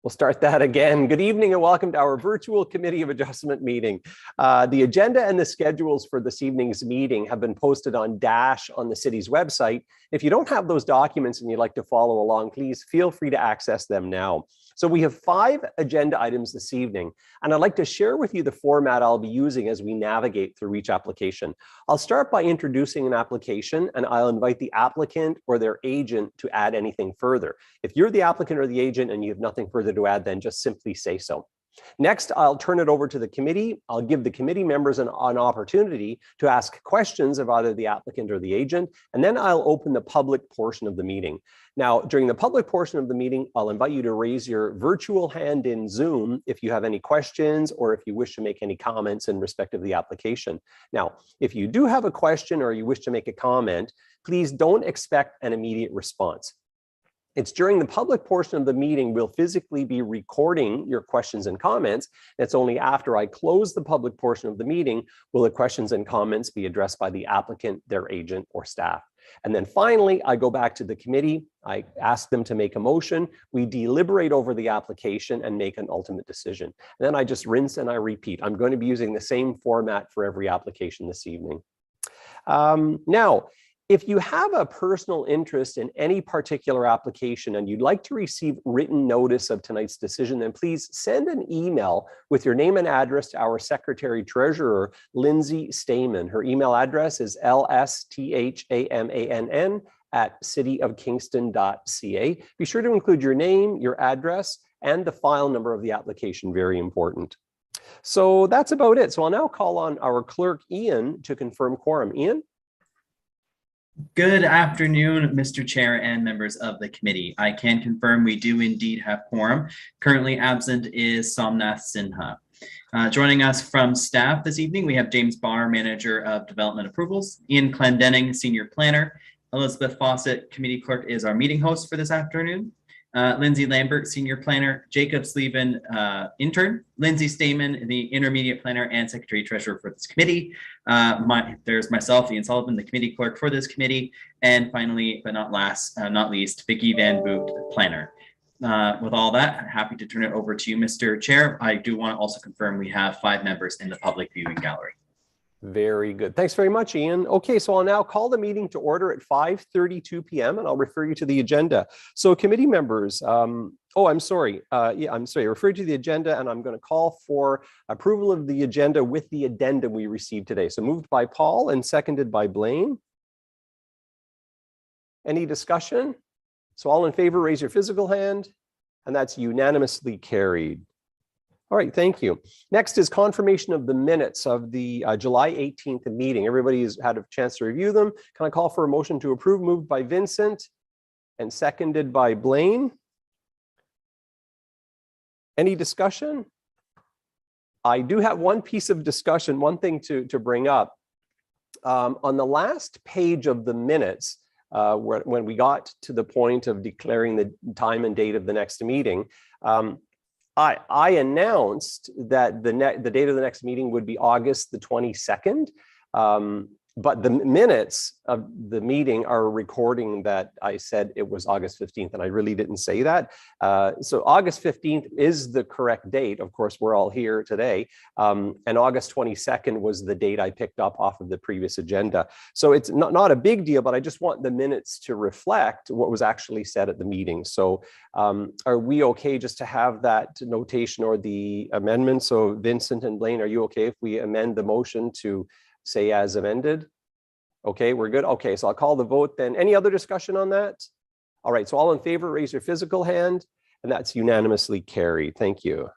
We'll start that again. Good evening and welcome to our virtual Committee of Adjustment meeting. The agenda and the schedules for this evening's meeting have been posted on Dash on the city's website. If you don't have those documents and you'd like to follow along, please feel free to access them now. So we have 5 agenda items this evening, and I'd like to share with you the format I'll be using as we navigate through each application. I'll start by introducing an application, and I'll invite the applicant or their agent to add anything further. If you're the applicant or the agent and you have nothing further to add, then just simply say so. Next, I'll turn it over to the committee. I'll give the committee members an opportunity to ask questions of either the applicant or the agent, and then I'll open the public portion of the meeting. Now, during the public portion of the meeting, I'll invite you to raise your virtual hand in Zoom if you have any questions or if you wish to make any comments in respect of the application. Now, if you do have a question or you wish to make a comment, please don't expect an immediate response. It's during the public portion of the meeting we'll physically be recording your questions and comments. It's only after I close the public portion of the meeting will the questions and comments be addressed by the applicant, their agent, or staff. And then finally, I go back to the committee. I ask them to make a motion. We deliberate over the application and make an ultimate decision. And then I just rinse and I repeat. I'm going to be using the same format for every application this evening. Now, if you have a personal interest in any particular application and you'd like to receive written notice of tonight's decision, then please send an email with your name and address to our Secretary Treasurer, Lindsay Stamen. Her email address is lsthamann@cityofkingston.ca. Be sure to include your name, your address, and the file number of the application, very important. So that's about it. So I'll now call on our clerk, Ian, to confirm quorum. Ian? Good afternoon, Mr. Chair and members of the committee. I can confirm we do indeed have quorum. Currently absent is Somnath Sinha. Joining us from staff this evening, we have James Barr, Manager of Development Approvals, Ian Clendenning, Senior Planner, Elizabeth Fawcett, Committee Clerk, is our meeting host for this afternoon. Lindsay Lambert, Senior Planner, Jacob Sleven, Intern, Lindsay Stamen, the Intermediate Planner and Secretary Treasurer for this committee. There's myself, Ian Sullivan, the Committee Clerk for this committee, and finally, but not least, Vicki Van Boot, Planner. With all that, I'm happy to turn it over to you, Mr. Chair. I do want to also confirm we have 5 members in the public viewing gallery. Very good. Thanks very much, Ian. Okay, so I'll now call the meeting to order at 5:32 p.m. and I'll refer you to the agenda. So committee members, I'm sorry. I refer to the agenda and I'm going to call for approval of the agenda with the addendum we received today. So moved by Paul and seconded by Blaine. Any discussion? So all in favor, raise your physical hand, and that's unanimously carried. All right, thank you. Next is confirmation of the minutes of the July 18th meeting. Everybody has had a chance to review them. Can I call for a motion to approve? Moved by Vincent and seconded by Blaine. Any discussion? I do have one piece of discussion, one thing to bring up. On the last page of the minutes, when we got to the point of declaring the time and date of the next meeting, I announced that the date of the next meeting would be August the 22nd, but the minutes of the meeting are recording that I said it was August 15th, and I really didn't say that. So August 15th is the correct date. Of course, we're all here today. And August 22nd was the date I picked up off of the previous agenda. So it's not a big deal, but I just want the minutes to reflect what was actually said at the meeting. So are we okay just to have that notation or the amendment? So Vincent and Blaine, are you okay if we amend the motion to say as amended? Okay, we're good. Okay, so I'll call the vote then. Any other discussion on that? All right, so all in favor, raise your physical hand, and that's unanimously carried. Thank you.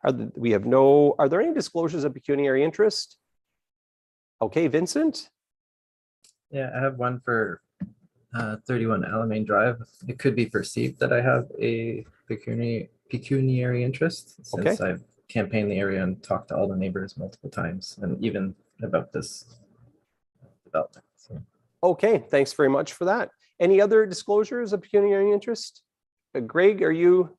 Are there any disclosures of pecuniary interest? Okay, Vincent? Yeah, I have one for 31 Alamane Drive. It could be perceived that I have a pecuniary interest since I've campaigned the area and talked to all the neighbors multiple times, and even about this development. So. Okay, thanks very much for that. Any other disclosures of pecuniary interest? Greg, are you?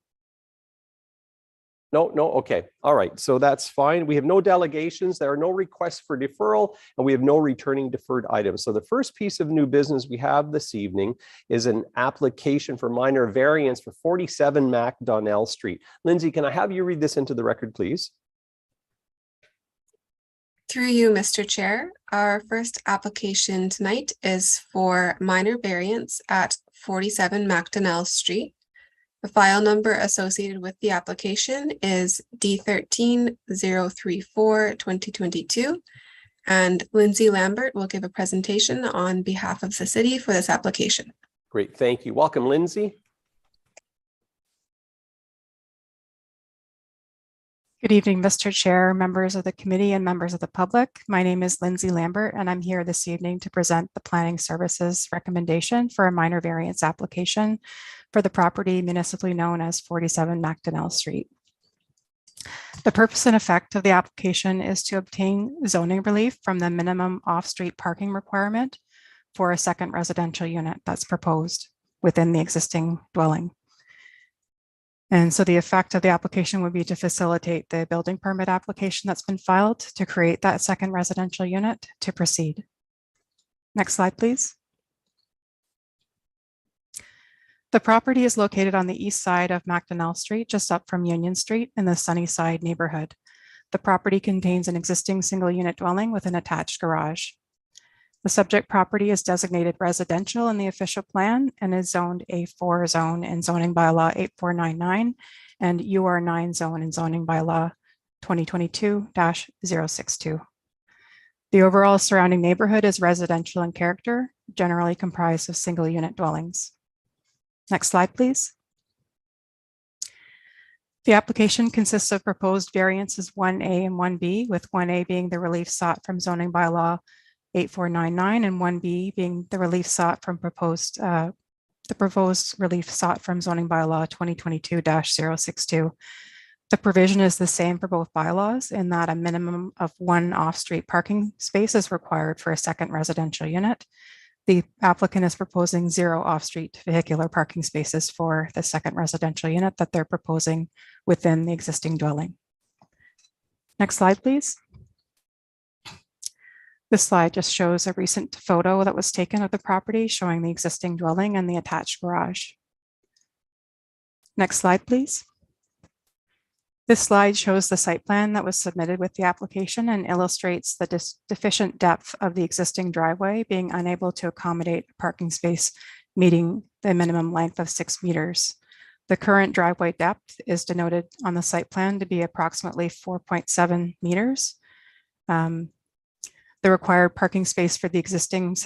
No, okay. All right. So that's fine. We have no delegations. There are no requests for deferral, and we have no returning deferred items. So the first piece of new business we have this evening is an application for minor variance for 47 Mcdonald Street. Lindsay, can I have you read this into the record, please? Through you, Mr. Chair, our first application tonight is for minor variance at 47 Mcdonald Street. The file number associated with the application is D13-034-2022, and Lindsay Lambert will give a presentation on behalf of the city for this application. Great, thank you. Welcome, Lindsay. Good evening, Mr. Chair, members of the committee, and members of the public. My name is Lindsay Lambert, and I'm here this evening to present the Planning Services recommendation for a minor variance application for the property municipally known as 47 Mcdonald Street. The purpose and effect of the application is to obtain zoning relief from the minimum off-street parking requirement for a second residential unit that's proposed within the existing dwelling. And so the effect of the application would be to facilitate the building permit application that's been filed to create that second residential unit to proceed. Next slide, please. The property is located on the east side of Mcdonald Street, just up from Union Street in the Sunnyside neighborhood. The property contains an existing single unit dwelling with an attached garage. The subject property is designated residential in the official plan and is zoned A4 zone in zoning bylaw 8499 and UR9 zone in zoning bylaw 2022-062. The overall surrounding neighborhood is residential in character, generally comprised of single unit dwellings. Next slide, please. The application consists of proposed variances 1A and 1B, with 1A being the relief sought from zoning bylaw 8499 and 1B being the relief sought from proposed relief sought from zoning bylaw 2022-062. The provision is the same for both bylaws in that a minimum of one off-street parking space is required for a second residential unit. The applicant is proposing 0 off-street vehicular parking spaces for the second residential unit that they're proposing within the existing dwelling. Next slide, please. This slide just shows a recent photo that was taken of the property showing the existing dwelling and the attached garage. Next slide, please. This slide shows the site plan that was submitted with the application and illustrates the deficient depth of the existing driveway being unable to accommodate a parking space meeting the minimum length of 6 meters. The current driveway depth is denoted on the site plan to be approximately 4.7 meters. The required parking space for the existing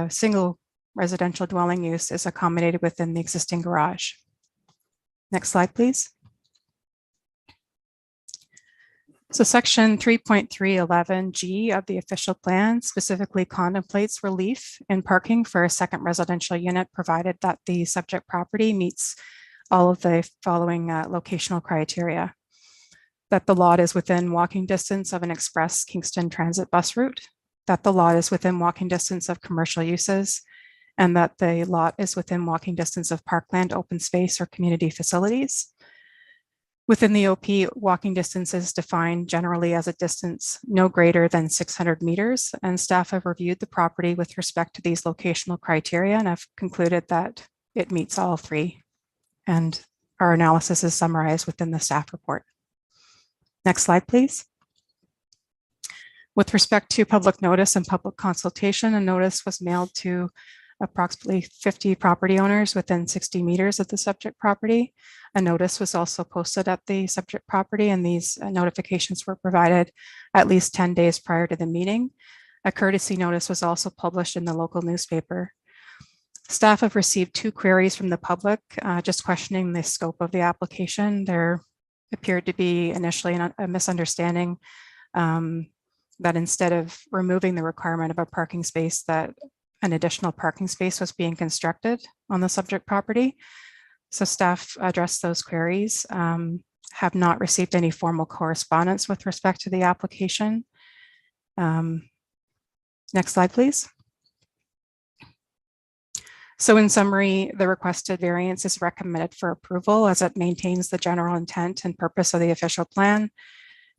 single residential dwelling use is accommodated within the existing garage. Next slide, please. So section 3.311G of the official plan specifically contemplates relief in parking for a second residential unit, provided that the subject property meets all of the following locational criteria: that the lot is within walking distance of an express Kingston transit bus route, that the lot is within walking distance of commercial uses, and that the lot is within walking distance of parkland, open space, or community facilities. Within the OP, walking distance is defined generally as a distance no greater than 600 meters, and staff have reviewed the property with respect to these locational criteria and have concluded that it meets all 3. And our analysis is summarized within the staff report. Next slide, please. With respect to public notice and public consultation, a notice was mailed to approximately 50 property owners within 60 meters of the subject property. A notice was also posted at the subject property, and these notifications were provided at least 10 days prior to the meeting. A courtesy notice was also published in the local newspaper. Staff have received 2 queries from the public, just questioning the scope of the application. There appeared to be initially a misunderstanding that instead of removing the requirement of a parking space, that an additional parking space was being constructed on the subject property. So staff addressed those queries, have not received any formal correspondence with respect to the application. Next slide, please. So in summary, the requested variance is recommended for approval as it maintains the general intent and purpose of the official plan,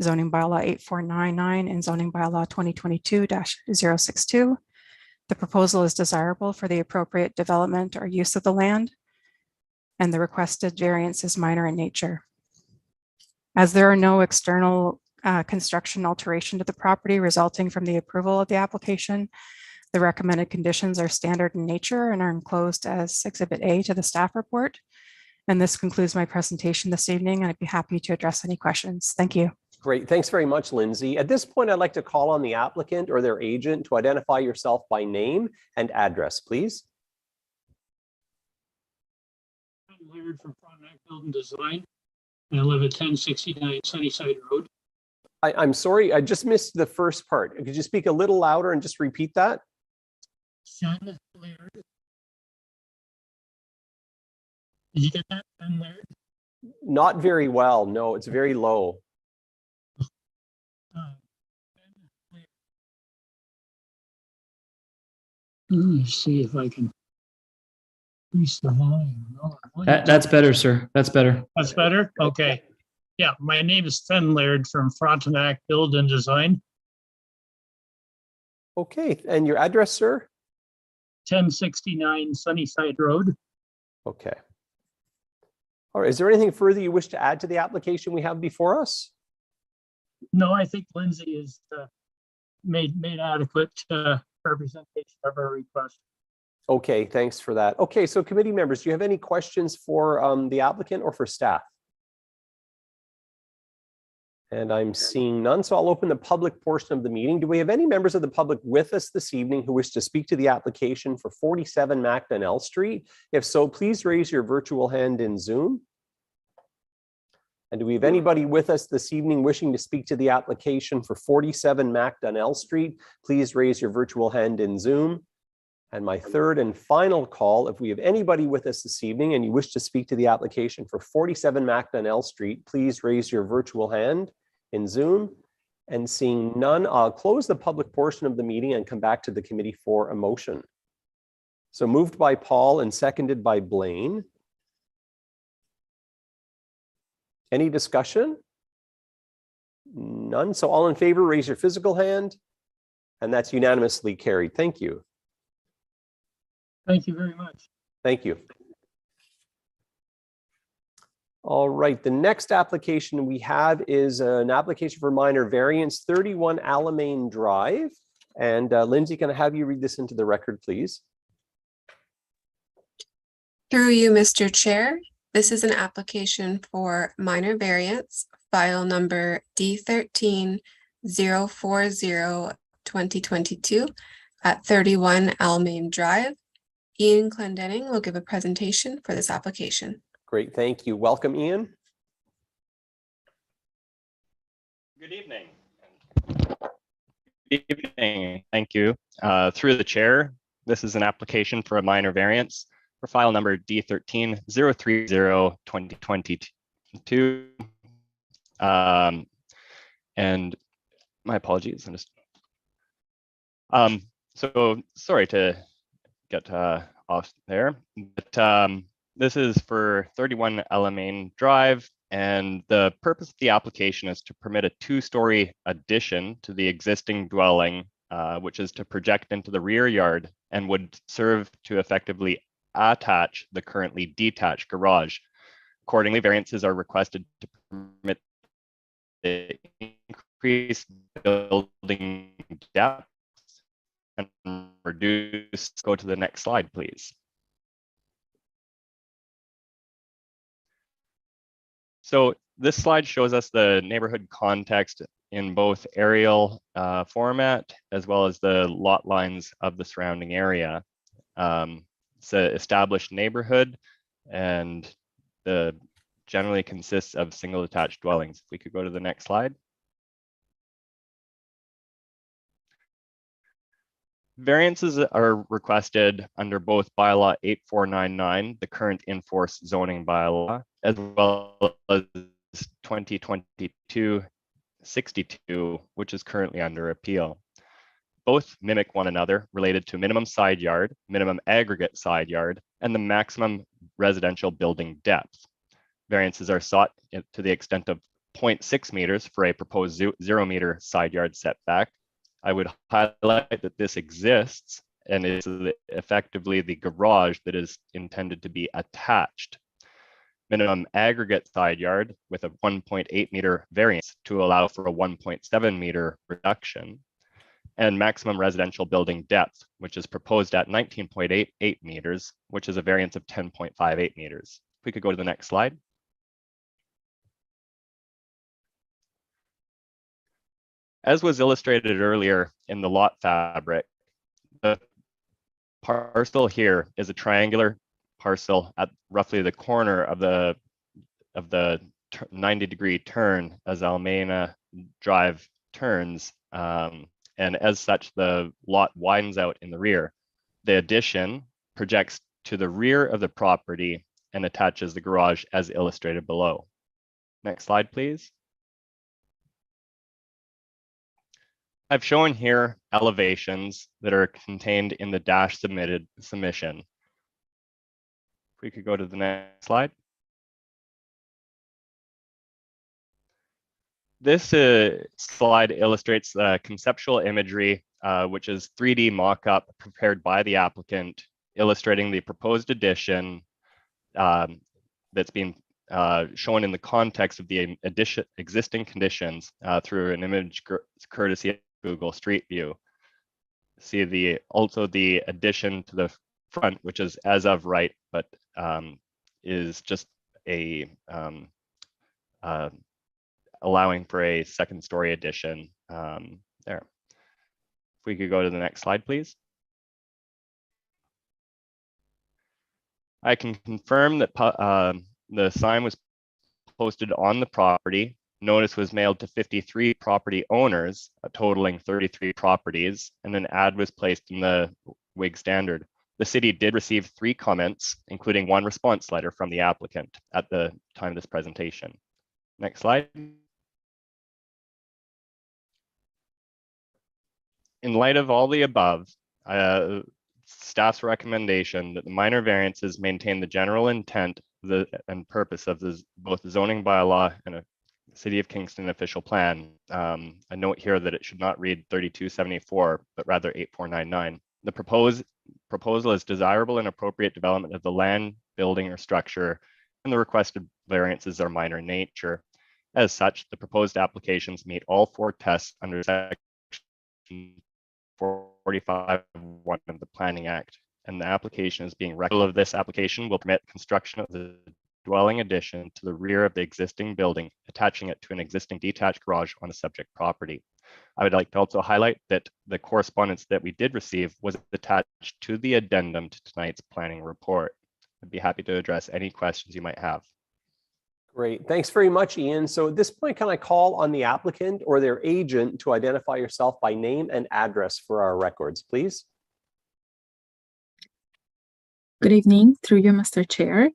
zoning bylaw 8499 and zoning bylaw 2022-062. The proposal is desirable for the appropriate development or use of the land, and the requested variance is minor in nature. As there are no external construction alteration to the property resulting from the approval of the application, the recommended conditions are standard in nature and are enclosed as Exhibit A to the staff report. And this concludes my presentation this evening, and I'd be happy to address any questions. Thank you. Great. Thanks very much, Lindsay. At this point, I'd like to call on the applicant or their agent to identify yourself by name and address, please. I'm Laird from Frontenac Building Design, and I live at 1069 Sunnyside Road. I'm sorry, I just missed the first part. Could you speak a little louder and just repeat that? Sean Laird. Did you get that, Sean Laird? Not very well. No, it's very low. Let me see if I can increase the volume. No, That's better, sir. That's better. That's better? Okay. Yeah, my name is Fen Laird from Frontenac Build and Design, Okay, and your address, sir? 1069 Sunnyside Road. Okay. All right, is there anything further you wish to add to the application we have before us? No, I think Lindsay has made adequate representation of our request. Okay, thanks for that. Okay, so committee members, do you have any questions for the applicant or for staff? And I'm seeing none, so I'll open the public portion of the meeting. Do we have any members of the public with us this evening who wish to speak to the application for 47 Mcdonald Street? If so, please raise your virtual hand in Zoom. And do we have anybody with us this evening wishing to speak to the application for 47 Mcdonald Street? Please raise your virtual hand in Zoom. And my third and final call, if we have anybody with us this evening and you wish to speak to the application for 47 Mcdonald Street, please raise your virtual hand in Zoom. And seeing none, I'll close the public portion of the meeting and come back to the committee for a motion. So moved by Paul and seconded by Blaine. Any discussion? None. So all in favor, raise your physical hand. And that's unanimously carried. Thank you. Thank you very much. Thank you. All right, the next application we have is an application for minor variance, 31 Alamane Drive. And Lindsay, can I have you read this into the record, please? Through you, Mr. Chair, this is an application for minor variance, file number D13-040-2022 at 31 Alamane Drive. Ian Clendenning will give a presentation for this application. Great, thank you. Welcome, Ian. Good evening. Good evening. Thank you. Through the chair, this is an application for a minor variance for file number D13-030-2022. And my apologies. I'm just so sorry to get off there, but this is for 31 Alamane Drive, and the purpose of the application is to permit a two-story addition to the existing dwelling, which is to project into the rear yard and would serve to effectively attach the currently detached garage. Accordingly, variances are requested to permit the increased building depth and reduce. Go to the next slide, please. So this slide shows us the neighborhood context in both aerial format as well as the lot lines of the surrounding area. It's an established neighborhood and generally consists of single attached dwellings. If we could go to the next slide. Variances are requested under both bylaw 8499, the current in-force zoning bylaw, as well as 2022-62, which is currently under appeal. both mimic one another related to minimum side yard, minimum aggregate side yard, and the maximum residential building depth. Variances are sought to the extent of 0.6 meters for a proposed 0 meter side yard setback. I would highlight that this exists and is effectively the garage that is intended to be attached. Minimum aggregate side yard with a 1.8 meter variance to allow for a 1.7 meter reduction, and maximum residential building depth, which is proposed at 19.88 meters, which is a variance of 10.58 meters. If we could go to the next slide. As was illustrated earlier in the lot fabric, the parcel here is a triangular parcel at roughly the corner of the 90-degree turn as Alamane Drive turns, and as such the lot widens out in the rear. The addition projects to the rear of the property and attaches the garage as illustrated below. Next slide, please. I've shown here elevations that are contained in the dash submission. If we could go to the next slide. This slide illustrates conceptual imagery, which is 3D mock-up prepared by the applicant, illustrating the proposed addition that's being shown in the context of the existing conditions through an image courtesy of Google Street View. See also the addition to the front, which is as of right, but is just a allowing for a second story addition there. If we could go to the next slide, please. I can confirm that the sign was posted on the property. Notice was mailed to 53 property owners, totaling 33 properties, and an ad was placed in the WIG Standard. The city did receive 3 comments, including 1 response letter from the applicant at the time of this presentation. Next slide. In light of all the above, staff's recommendation that the minor variances maintain the general intent and purpose of both the zoning bylaw and a City of Kingston official plan. A note here that it should not read 3274, but rather 8499. The proposal is desirable and appropriate development of the land, building, or structure, and the requested variances are minor in nature. As such, the proposed applications meet all 4 tests under Section 45(1) of the Planning Act, and the application is being recommended. This application will permit construction of the dwelling addition to the rear of the existing building, attaching it to an existing detached garage on the subject property. I would like to also highlight that the correspondence that we did receive was attached to the addendum to tonight's planning report. I'd be happy to address any questions you might have. Great, thanks very much, Ian. So at this point, can I call on the applicant or their agent to identify yourself by name and address for our records, please? Good evening, through you, Mr. Chair.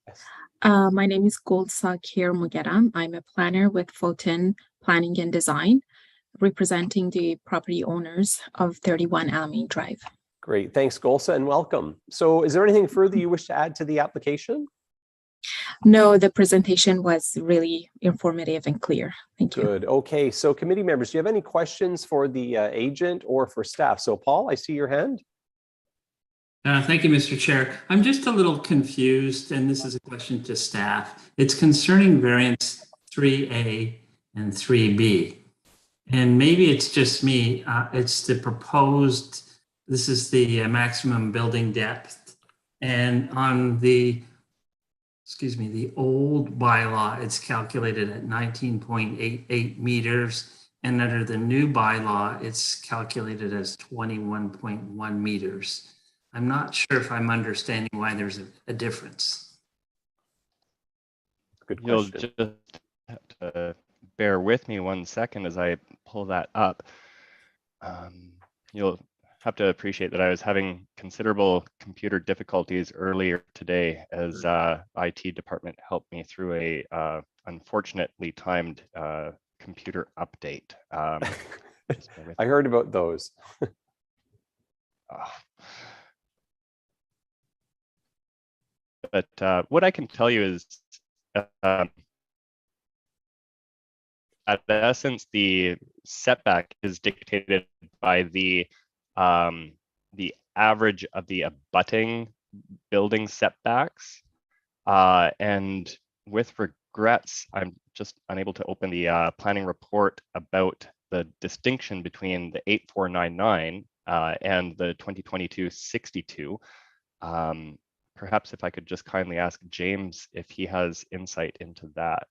My name is Golsa Kir Mugera. I'm a planner with Fulton Planning and Design, representing the property owners of 31 Alamane Drive. Great, thanks, Golsa, and welcome. So is there anything further you wish to add to the application? No, the presentation was really informative and clear. Thank you. Good. Okay, so committee members, do you have any questions for the agent or for staff? So Paul, I see your hand. Thank you, Mr. Chair. I'm just a little confused, and this is a question to staff. It's concerning variance 3A and 3B. And maybe it's just me. It's the proposed, this is the maximum building depth. And on the old bylaw, it's calculated at 19.88 meters. And under the new bylaw, it's calculated as 21.1 meters. I'm not sure if I'm understanding why there's a difference. Good You'll question. just have to bear with me 1 second as I pull that up. You'll have to appreciate that I was having considerable computer difficulties earlier today as IT department helped me through a unfortunately timed computer update. I heard about those. But what I can tell you is, at essence, the setback is dictated by the average of the abutting building setbacks. And with regrets, I'm just unable to open the planning report about the distinction between the 8499 and the 2022-62. Perhaps if I could just kindly ask James if he has insight into that.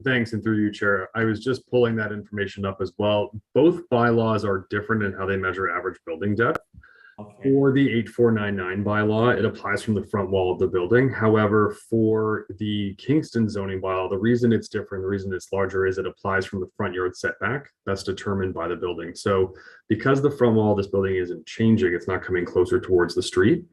Thanks, and through you, Chair. I was just pulling that information up as well. Both bylaws are different in how they measure average building depth. Okay. For the 8499 bylaw, it applies from the front wall of the building. However, for the Kingston zoning bylaw, the reason it's different, the reason it's larger is it applies from the front yard setback. That's determined by the building. So because the front wall of this building isn't changing, it's not coming closer towards the street.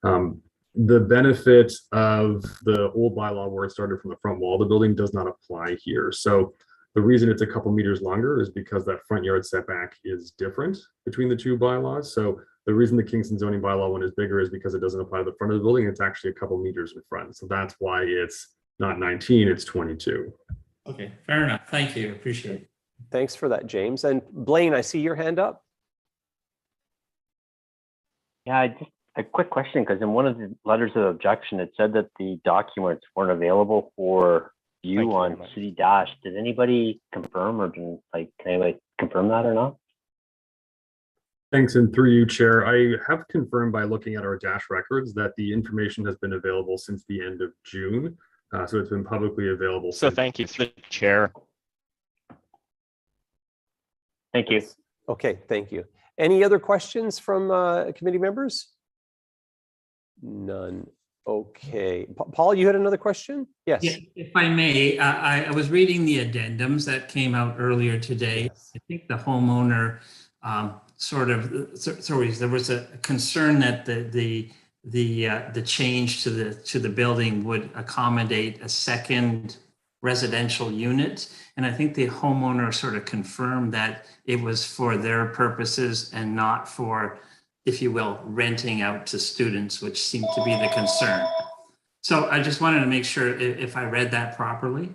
The benefit of the old bylaw where it started from the front wall of the building does not apply here. So the reason it's a couple meters longer is because that front yard setback is different between the two bylaws. So the reason the Kingston zoning bylaw one is bigger is because it doesn't apply to the front of the building. It's actually a couple meters in front. So that's why it's not 19, it's 22. Okay, fair enough. Thank you. Appreciate it. Thanks for that, James. And Blaine, I see your hand up. Yeah, just a quick question, because in one of the letters of objection, it said that the documents weren't available for view on City Dash. Did anybody confirm, or can anybody confirm that or not? Thanks, and through you, Chair. I have confirmed by looking at our Dash records that the information has been available since the end of June. So it's been publicly available. So thank you, through the Chair. Thank you. Okay, thank you. Any other questions from committee members? None. Okay. Paul, you had another question? Yes. Yeah, if I may, I was reading the addendums that came out earlier today. Yes. I think the homeowner there was a concern that the change to the building would accommodate a second residential unit, and I think the homeowner sort of confirmed that it was for their purposes and not for, if you will, renting out to students, which seemed to be the concern. So I just wanted to make sure if I read that properly.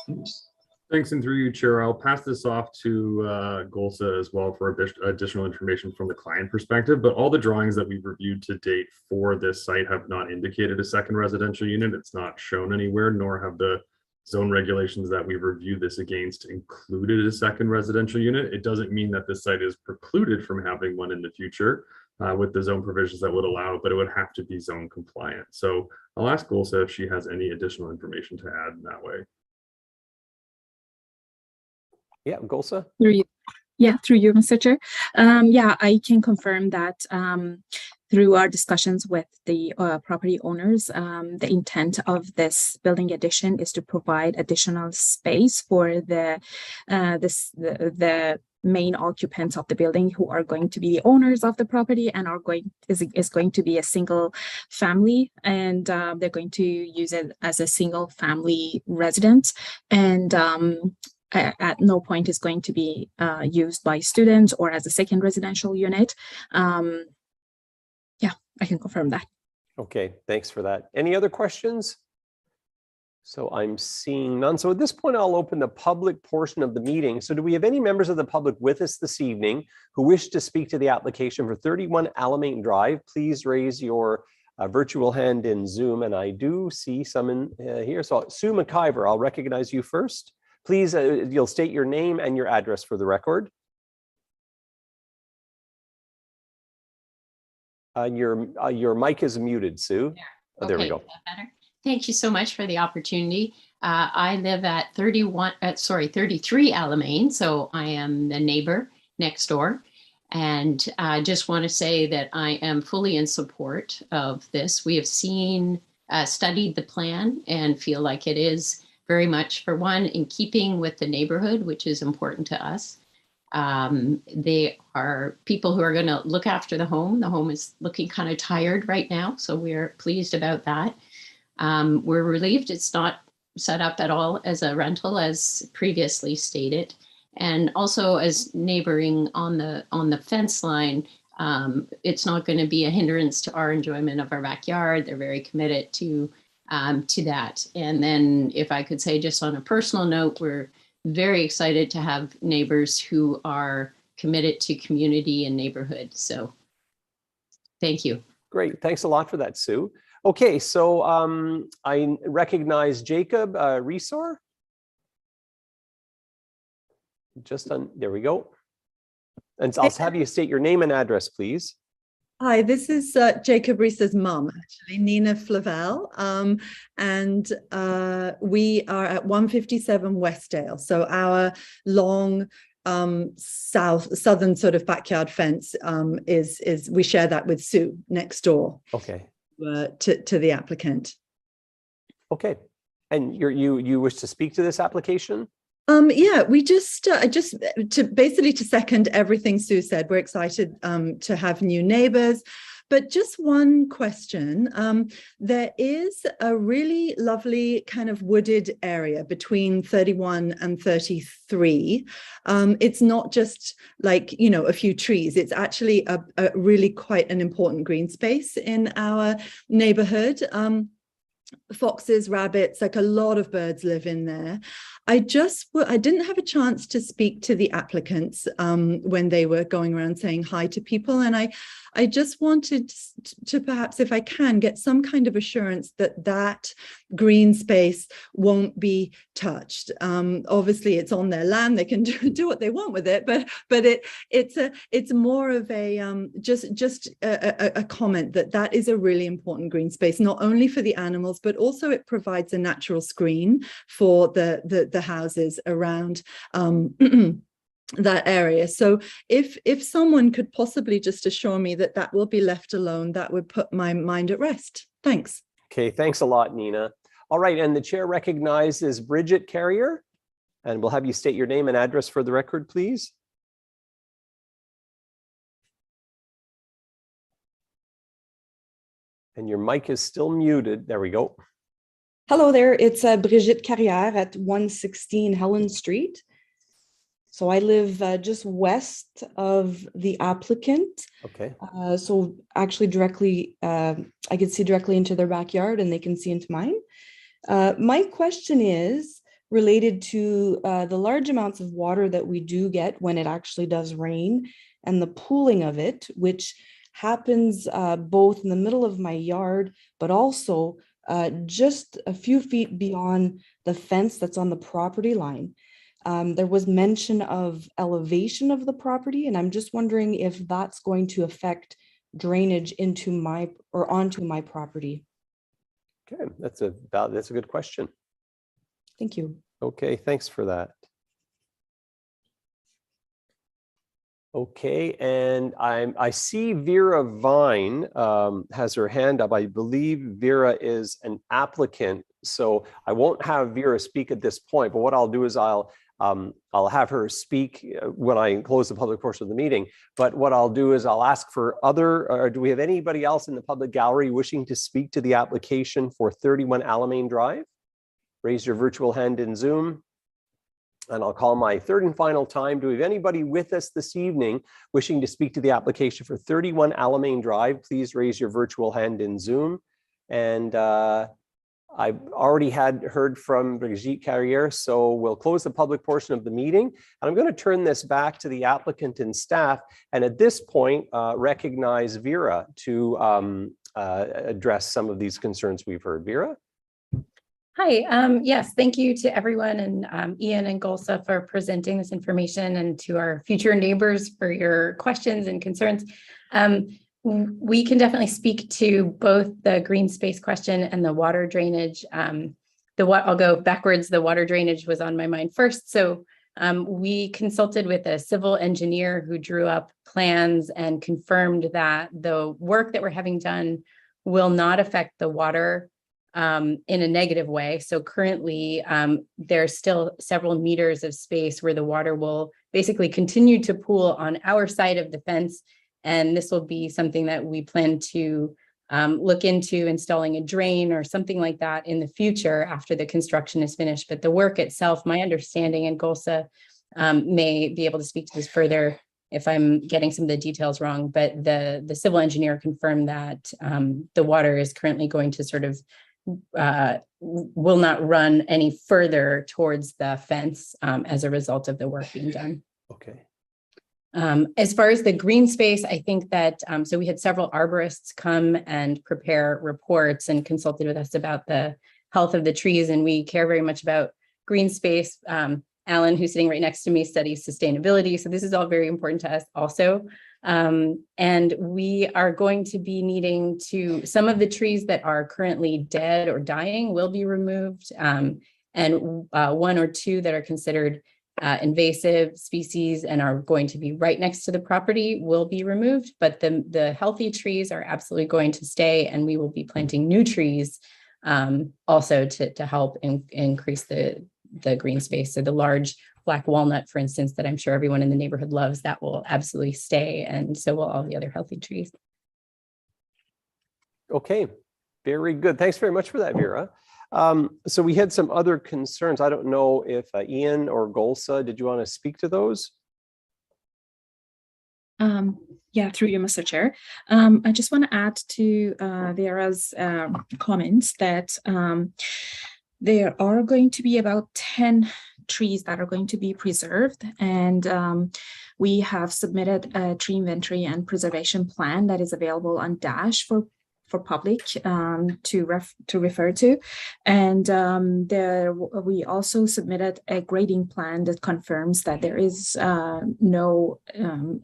Oops. Thanks, and through you, Chair, I'll pass this off to Golsa as well for additional information from the client perspective, but all the drawings that we've reviewed to date for this site have not indicated a second residential unit. It's not shown anywhere, nor have the zone regulations that we've reviewed this against included a second residential unit. It doesn't mean that this site is precluded from having one in the future with the zone provisions that would allow it, but it would have to be zone compliant. So I'll ask Golsa if she has any additional information to add in that way. Yeah, Golsa. Through you, Mr. Chair. Yeah, I can confirm that through our discussions with the property owners, the intent of this building addition is to provide additional space for the main occupants of the building, who are going to be the owners of the property and is going to be a single family, and they're going to use it as a single family residence, and at no point is going to be used by students or as a second residential unit. Yeah, I can confirm that. Okay, thanks for that. Any other questions? So I'm seeing none. So at this point, I'll open the public portion of the meeting. So do we have any members of the public with us this evening who wish to speak to the application for 31 Alamane Drive? Please raise your virtual hand in Zoom, and I do see some in here. So Sue McIver, I'll recognize you first. Please, you'll state your name and your address for the record. Your mic is muted, Sue. Oh, there we go. Better. Thank you so much for the opportunity. I live at 33 Alamane, so I am the neighbor next door. And I just want to say that I am fully in support of this. We have studied the plan and feel like it is very much, for one, in keeping with the neighborhood, which is important to us. They are people who are going to look after the home. The home is looking kind of tired right now, so we're pleased about that. We're relieved it's not set up at all as a rental, as previously stated. And also as neighboring on the fence line, it's not going to be a hindrance to our enjoyment of our backyard. They're very committed to that. And then if I could say just on a personal note, we're very excited to have neighbors who are committed to community and neighborhood. So thank you. Great. Thanks a lot for that, Sue. Okay, so I recognize Jacob Resor. There we go. And I'll have you state your name and address, please. Hi, this is Jacob Reese's mum, actually, Nina Flavel, and we are at 157 Westdale. So our long southern sort of backyard fence is we share that with Sue next door. Okay. To the applicant. Okay, and you wish to speak to this application? Yeah, we just to second everything Sue said. We're excited to have new neighbors, but just one question. There is a really lovely kind of wooded area between 31 and 33. It's not just like, you know, a few trees. It's actually a really quite an important green space in our neighborhood. Foxes, rabbits, like a lot of birds live in there. I didn't have a chance to speak to the applicants when they were going around saying hi to people, and I just wanted to perhaps, if I can, get some kind of assurance that that green space won't be touched. Obviously, it's on their land; they can do what they want with it. But it's more of a just a comment that is a really important green space, not only for the animals, but also it provides a natural screen for the houses around that area. So if someone could possibly just assure me that that will be left alone, that would put my mind at rest. Thanks. Okay, thanks a lot, Nina. All right, and the chair recognizes Bridget Carrier, and we'll have you state your name and address for the record, please. And your mic is still muted. There we go. Hello there, it's Brigitte Carrière at 116 Helen Street. So I live just west of the applicant. Okay. So actually directly, I can see directly into their backyard and they can see into mine. My question is related to the large amounts of water that we do get when it actually does rain and the pooling of it, which happens both in the middle of my yard, but also just a few feet beyond the fence that's on the property line. There was mention of elevation of the property, and I'm just wondering if that's going to affect drainage into my or onto my property. Okay, that's a good question. Thank you. Okay, thanks for that. Okay, and I see Vera Vine has her hand up. I believe Vera is an applicant, so I won't have Vera speak at this point, but what I'll do is I'll have her speak when I close the public portion of the meeting. But what I'll do is I'll ask for do we have anybody else in the public gallery wishing to speak to the application for 31 Alamane Drive? Raise your virtual hand in Zoom. And I'll call my third and final time. Do we have anybody with us this evening wishing to speak to the application for 31 Alamane Drive? Please raise your virtual hand in Zoom. And I've already heard from Brigitte Carrière, so we'll close the public portion of the meeting. And I'm going to turn this back to the applicant and staff. And at this point, recognize Vera to address some of these concerns we've heard. Vera? Hi, yes, thank you to everyone and Ian and Golsa for presenting this information, and to our future neighbors for your questions and concerns. We can definitely speak to both the green space question and the water drainage. I'll go backwards. The water drainage was on my mind first. So we consulted with a civil engineer who drew up plans and confirmed that the work that we're having done will not affect the water in a negative way. So currently there's still several meters of space where the water will basically continue to pool on our side of the fence. And this will be something that we plan to look into installing a drain or something like that in the future after the construction is finished. But the work itself, my understanding, and Golsa may be able to speak to this further if I'm getting some of the details wrong, but the civil engineer confirmed that the water is currently going to sort of will not run any further towards the fence as a result of the work being done. Okay. As far as the green space, I think that, so we had several arborists come and prepare reports and consulted with us about the health of the trees, and we care very much about green space. Alan, who's sitting right next to me, studies sustainability. So this is all very important to us also. And we are going to be needing to, some of the trees that are currently dead or dying will be removed. And one or two that are considered invasive species and are going to be right next to the property will be removed, but the healthy trees are absolutely going to stay, and we will be planting new trees also to help increase the green space. So the large black walnut, for instance, that I'm sure everyone in the neighborhood loves, that will absolutely stay, and so will all the other healthy trees. Okay, very good. Thanks very much for that, Vera. So we had some other concerns. I don't know if Ian or Golsa, did you want to speak to those? Yeah, through you, Mr. Chair. I just want to add to Vera's comments that there are going to be about 10 trees that are going to be preserved, and we have submitted a tree inventory and preservation plan that is available on Dash for public to refer to, and we also submitted a grading plan that confirms that there is no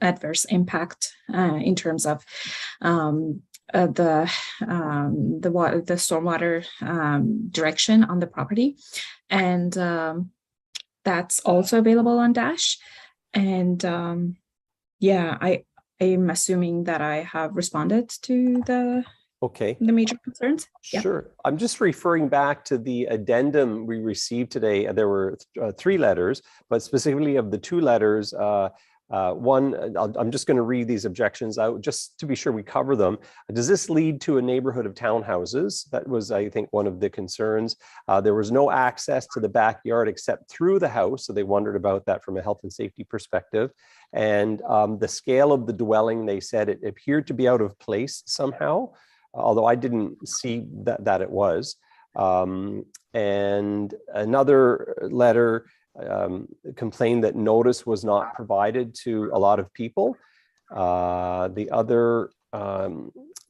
adverse impact in terms of the stormwater direction on the property, and that's also available on Dash. And yeah, I'm assuming that I have responded to the major concerns. Sure. Yeah. I'm just referring back to the addendum we received today. There were 3 letters, but specifically of the 2 letters, one, I'm just going to read these objections out just to be sure we cover them. Does this lead to a neighborhood of townhouses? That was, I think, one of the concerns. There was no access to the backyard except through the house, so they wondered about that from a health and safety perspective. And the scale of the dwelling, they said it appeared to be out of place somehow, although I didn't see that it was. And another letter complained that notice was not provided to a lot of people. The other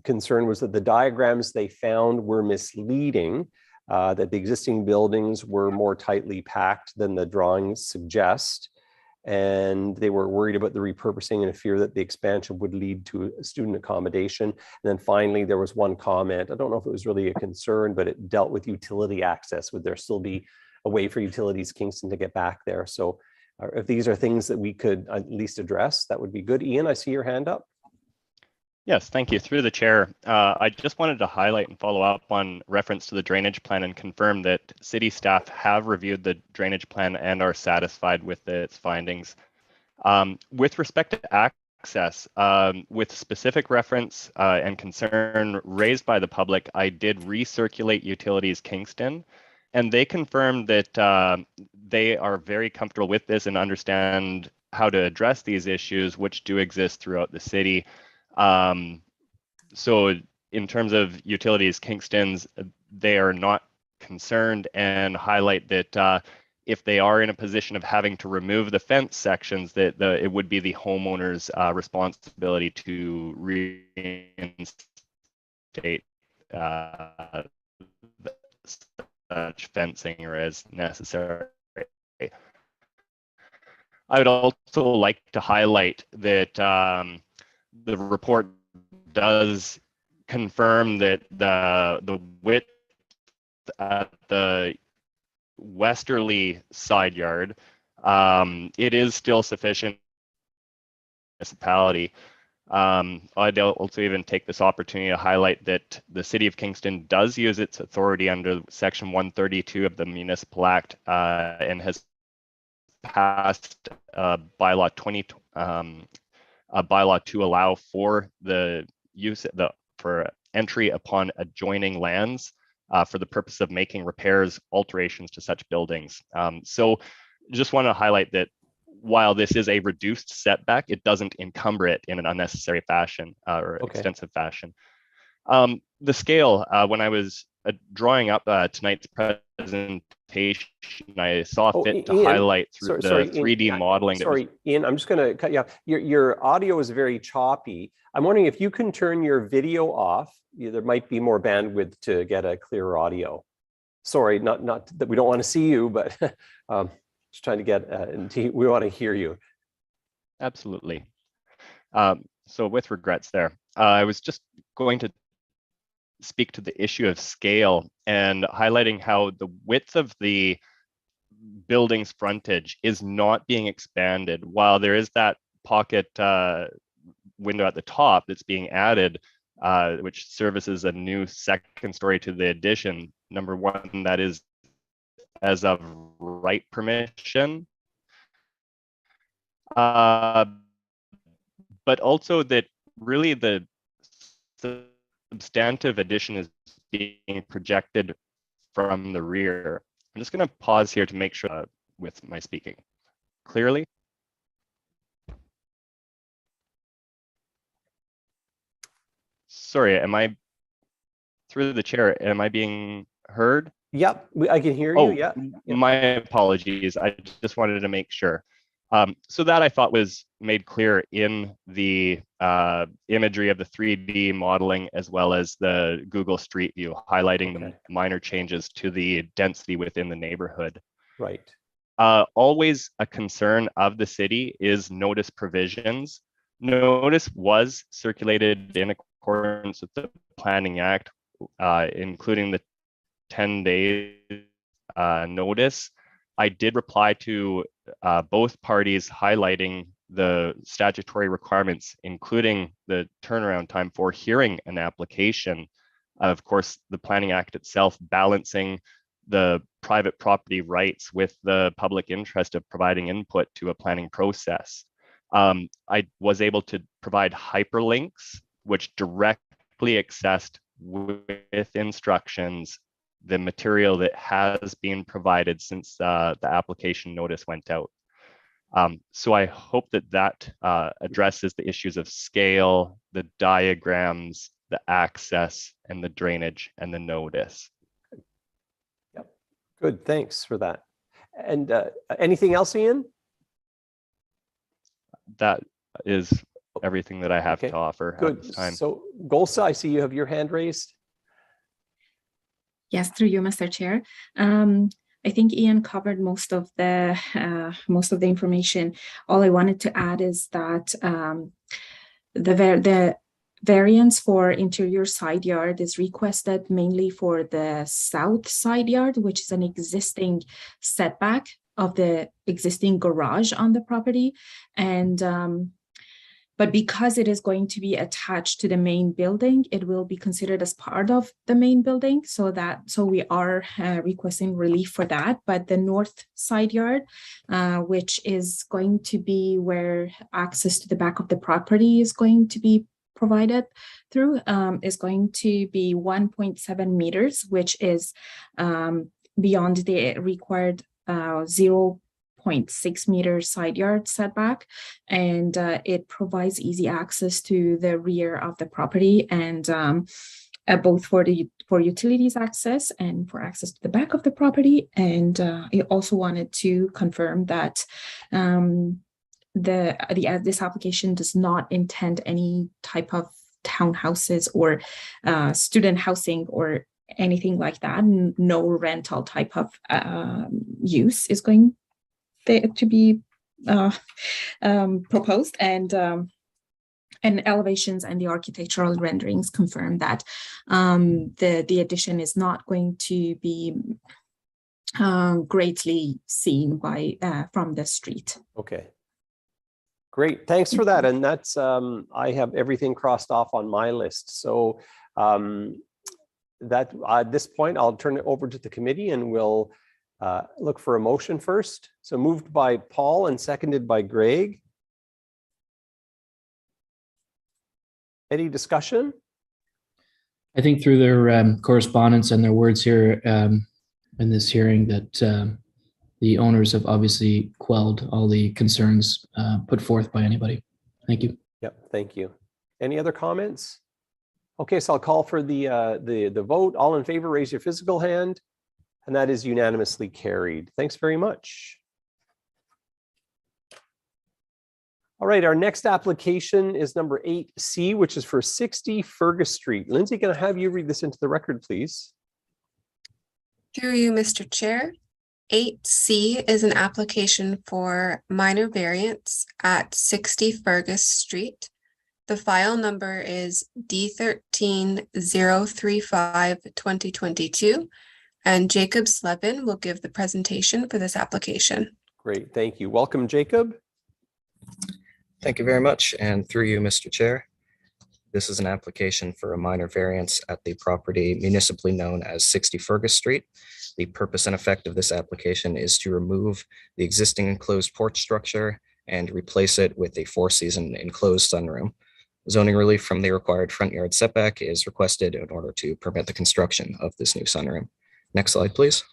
concern was that the diagrams they found were misleading, that the existing buildings were more tightly packed than the drawings suggest. And they were worried about the repurposing and a fear that the expansion would lead to student accommodation. And then finally, there was one comment. I don't know if it was really a concern, but it dealt with utility access. Would there still be a way for Utilities Kingston to get back there? So if these are things that we could at least address, that would be good. Ian, I see your hand up. Yes, thank you. Through the chair, I just wanted to highlight and follow up on reference to the drainage plan and confirm that city staff have reviewed the drainage plan and are satisfied with its findings. With respect to access, with specific reference and concern raised by the public, I did recirculate Utilities Kingston, and they confirmed that they are very comfortable with this and understand how to address these issues, which do exist throughout the city. So in terms of Utilities Kingston's, they are not concerned and highlight that if they are in a position of having to remove the fence sections, that it would be the homeowner's responsibility to reinstate such fencing or as necessary. I would also like to highlight that the report does confirm that the width at the westerly side yard, it is still sufficient municipality. I'd also even take this opportunity to highlight that the City of Kingston does use its authority under Section 132 of the Municipal Act and has passed bylaw 20. A bylaw to allow for the use for entry upon adjoining lands for the purpose of making repairs, alterations to such buildings. So just want to highlight that while this is a reduced setback, it doesn't encumber it in an unnecessary fashion or extensive fashion. The scale, when I was drawing up tonight's presentation, I saw fit to highlight through the 3D Ian, modeling. Sorry, Ian, I'm just going to cut you off. Your audio is very choppy. I'm wondering if you can turn your video off. There might be more bandwidth to get a clearer audio. Sorry, not that we don't want to see you, but just trying to get, we want to hear you. Absolutely. So with regrets there, I was just going to speak to the issue of scale and highlighting how the width of the building's frontage is not being expanded. While there is that pocket window at the top that's being added, which services a new second story to the addition. Number one, that is as of right permission. But also that really the substantive addition is being projected from the rear. I'm just going to pause here to make sure with my speaking clearly. Sorry, am I through the chair? Am I being heard? Yep, I can hear you. Yeah. My apologies. I just wanted to make sure. So that I thought was made clear in the imagery of the 3D modeling, as well as the Google Street View, highlighting the minor changes to the density within the neighborhood. Right. Always a concern of the city is notice provisions. Notice was circulated in accordance with the Planning Act, including the 10 days notice. I did reply to both parties highlighting the statutory requirements, including the turnaround time for hearing an application. Of course, the Planning Act itself balancing the private property rights with the public interest of providing input to a planning process. I was able to provide hyperlinks which directly accessed with instructions the material that has been provided since the application notice went out. So I hope that addresses the issues of scale, the diagrams, the access, and the drainage and the notice. Yep. Good, thanks for that. And anything else, Ian? That is everything that I have to offer at this time. So Golsa, I see you have your hand raised. Yes, through you, Mr. Chair. I think Ian covered most of the information. All I wanted to add is that the variance for interior side yard is requested mainly for the south side yard, which is an existing setback of the existing garage on the property, and but because it is going to be attached to the main building, it will be considered as part of the main building. So we are requesting relief for that. But the north side yard, which is going to be where access to the back of the property is going to be provided through, is going to be 1.7 meters, which is beyond the required 0.6 meter side yard setback, and it provides easy access to the rear of the property, and both for utilities access and for access to the back of the property. And I also wanted to confirm that this application does not intend any type of townhouses or student housing or anything like that. No rental type of use is going to be proposed, and elevations and the architectural renderings confirm that the addition is not going to be greatly seen by from the street. Okay, great, thanks for that. And that's I have everything crossed off on my list. So that at this point I'll turn it over to the committee, and we'll look for a motion first. So moved by Paul and seconded by Greg. Any discussion? I think through their correspondence and their words here in this hearing that the owners have obviously quelled all the concerns put forth by anybody. Thank you. Yep, thank you. Any other comments? Okay, so I'll call for the vote. All in favor, raise your physical hand. And that is unanimously carried. Thanks very much. All right, our next application is number 8C, which is for 60 Fergus Street. Lindsay, can I have you read this into the record, please? Through you, Mr. Chair. 8C is an application for minor variance at 60 Fergus Street. The file number is D13035-2022, and Jacob Slevin will give the presentation for this application. Great, thank you. Welcome, Jacob. Thank you very much. And through you, Mr. Chair, this is an application for a minor variance at the property municipally known as 60 Fergus Street. The purpose and effect of this application is to remove the existing enclosed porch structure and replace it with a four-season enclosed sunroom. Zoning relief from the required front yard setback is requested in order to permit the construction of this new sunroom. Next slide, please.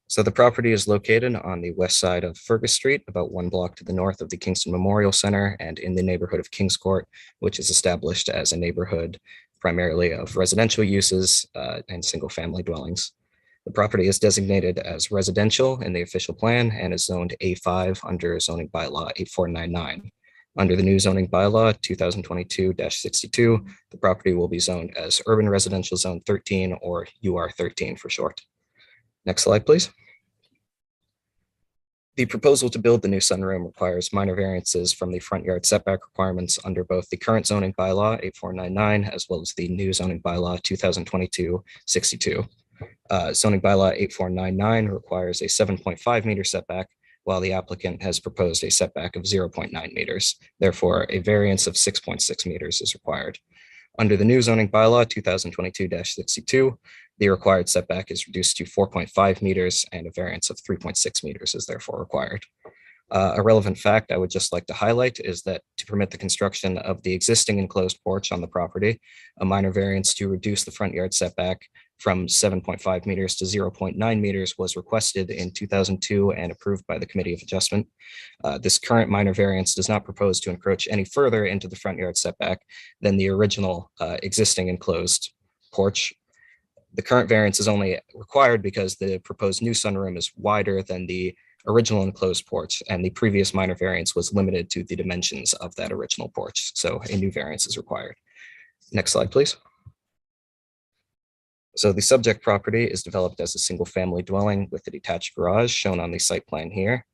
So the property is located on the west side of Fergus Street, about 1 block to the north of the Kingston Memorial Center and in the neighborhood of Kings Court, which is established as a neighborhood primarily of residential uses and single-family dwellings. The property is designated as residential in the official plan and is zoned A5 under zoning bylaw 8499. Under the new zoning bylaw 2022-62, the property will be zoned as urban residential zone 13 or UR13 for short. Next slide, please. The proposal to build the new sunroom requires minor variances from the front yard setback requirements under both the current zoning bylaw 8499 as well as the new zoning bylaw 2022-62. Zoning bylaw 8499 requires a 7.5 meter setback, while the applicant has proposed a setback of 0.9 meters. Therefore, a variance of 6.6 meters is required. Under the new zoning bylaw 2022-62, the required setback is reduced to 4.5 meters and a variance of 3.6 meters is therefore required. A relevant fact I would just like to highlight is that to permit the construction of the existing enclosed porch on the property, a minor variance to reduce the front yard setback from 7.5 meters to 0.9 meters was requested in 2002 and approved by the Committee of Adjustment. This current minor variance does not propose to encroach any further into the front yard setback than the original existing enclosed porch. The current variance is only required because the proposed new sunroom is wider than the original enclosed porch, and the previous minor variance was limited to the dimensions of that original porch. So a new variance is required. Next slide, please. So the subject property is developed as a single family dwelling with a detached garage shown on the site plan here.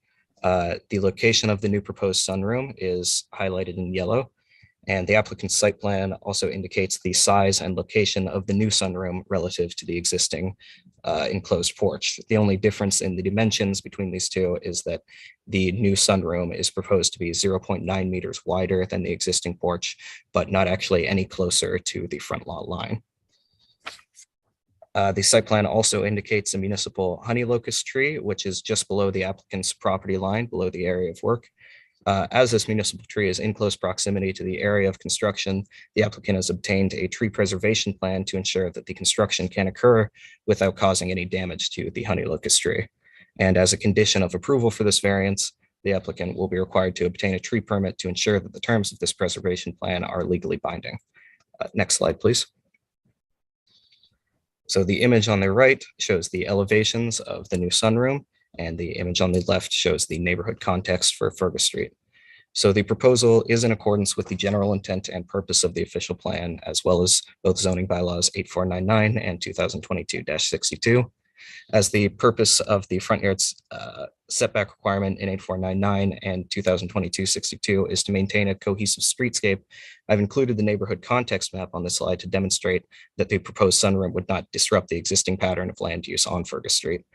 The location of the new proposed sunroom is highlighted in yellow, and the applicant's site plan also indicates the size and location of the new sunroom relative to the existing enclosed porch. The only difference in the dimensions between these two is that the new sunroom is proposed to be 0.9 meters wider than the existing porch, but not actually any closer to the front lot line. The site plan also indicates a municipal honey locust tree, which is just below the applicant's property line, below the area of work. As this municipal tree is in close proximity to the area of construction, the applicant has obtained a tree preservation plan to ensure that the construction can occur without causing any damage to the honey locust tree. And as a condition of approval for this variance, the applicant will be required to obtain a tree permit to ensure that the terms of this preservation plan are legally binding. Next slide, please. So the image on the right shows the elevations of the new sunroom, and the image on the left shows the neighborhood context for Fergus Street. So the proposal is in accordance with the general intent and purpose of the official plan, as well as both zoning bylaws 8499 and 2022-62. As the purpose of the front yard setback requirement in 8499 and 2022-62 is to maintain a cohesive streetscape, I've included the neighborhood context map on this slide to demonstrate that the proposed sunroom would not disrupt the existing pattern of land use on Fergus Street.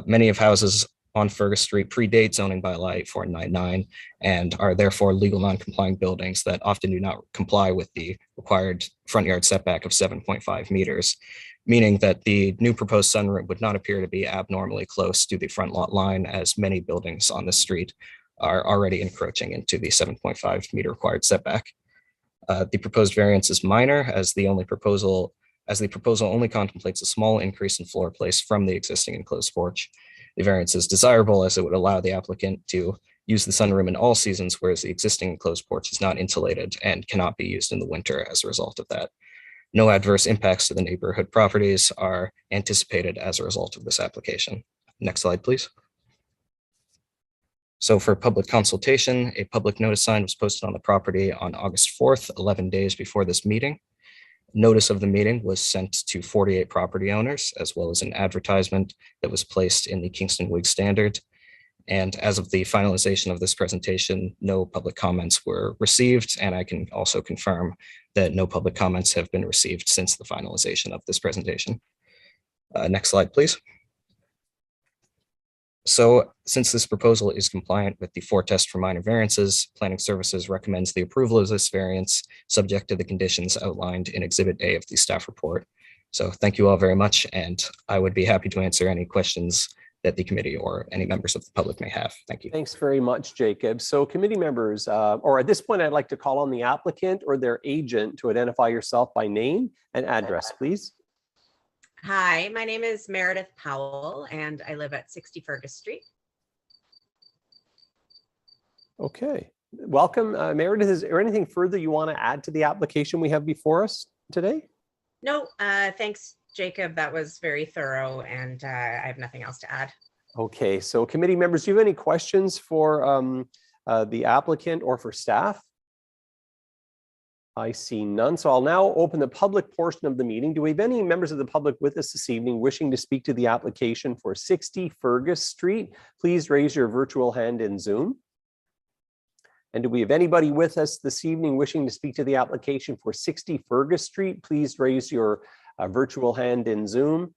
Many of houses on Fergus Street predate zoning bylaw 8499 and are therefore legal non-complying buildings that often do not comply with the required front yard setback of 7.5 meters, meaning that the new proposed sunroom would not appear to be abnormally close to the front lot line, as many buildings on the street are already encroaching into the 7.5 meter required setback. The proposed variance is minor, as the only proposal As the proposal only contemplates a small increase in floor place from the existing enclosed porch, the variance is desirable as it would allow the applicant to use the sunroom in all seasons, whereas the existing enclosed porch is not insulated and cannot be used in the winter as a result of that. No adverse impacts to the neighborhood properties are anticipated as a result of this application. Next slide, please. So for public consultation, a public notice sign was posted on the property on August 4th, 11 days before this meeting. Notice of the meeting was sent to 48 property owners, as well as an advertisement that was placed in the Kingston Whig Standard. And as of the finalization of this presentation, no public comments were received, and I can also confirm that no public comments have been received since the finalization of this presentation. Next slide, please. So since this proposal is compliant with the 4 test for minor variances, Planning Services recommends the approval of this variance subject to the conditions outlined in Exhibit A of the staff report. So thank you all very much, and I would be happy to answer any questions that the committee or any members of the public may have. Thank you. Thanks very much, Jacob. So committee members, or at this point, I'd like to call on the applicant or their agent to identify yourself by name and address, please. Hi, my name is Meredith Powell, and I live at 60 Fergus Street. Okay, welcome, Meredith. Is there anything further you want to add to the application we have before us today? No, thanks, Jacob. That was very thorough, and I have nothing else to add. Okay, so committee members, do you have any questions for the applicant or for staff? I see none, so I'll now open the public portion of the meeting. Do we have any members of the public with us this evening wishing to speak to the application for 60 Fergus Street? Please raise your virtual hand in Zoom. And do we have anybody with us this evening wishing to speak to the application for 60 Fergus Street? Please raise your virtual hand in Zoom.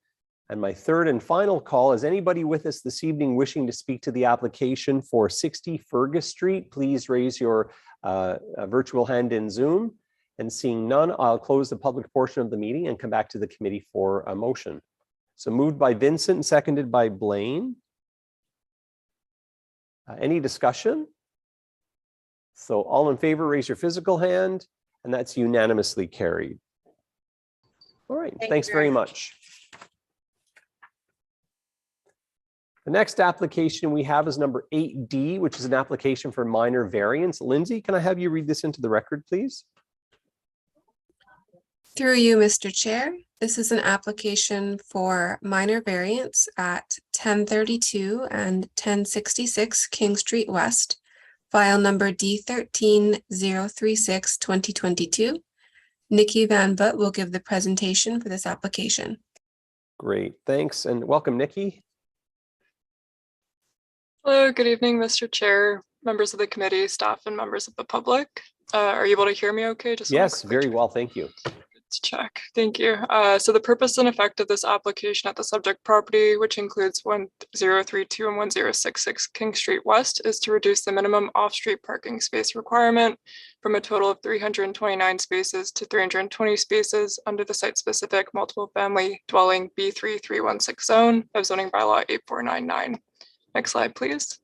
And my third and final call, is anybody with us this evening wishing to speak to the application for 60 Fergus Street? Please raise your virtual hand in Zoom. And seeing none, I'll close the public portion of the meeting and come back to the committee for a motion. So moved by Vincent and seconded by Blaine. Any discussion? So all in favor, raise your physical hand, and that's unanimously carried. All right, thanks very much. The next application we have is number 8D, which is an application for minor variance. Lindsay, can I have you read this into the record, please? Through you, Mr. Chair, this is an application for minor variance at 1032 and 1066 King Street West, file number D13036-2022. Nikki Van Butt will give the presentation for this application. Great, thanks, and welcome, Nikki. Hello, good evening, Mr. Chair, members of the committee, staff, and members of the public. Are you able to hear me okay? Yes, very well, thank you. Let's check. Thank you. So the purpose and effect of this application at the subject property, which includes 1032 and 1066 King Street West, is to reduce the minimum off-street parking space requirement from a total of 329 spaces to 320 spaces under the site-specific multiple family dwelling B3316 zone of zoning bylaw 8499. Next slide, please.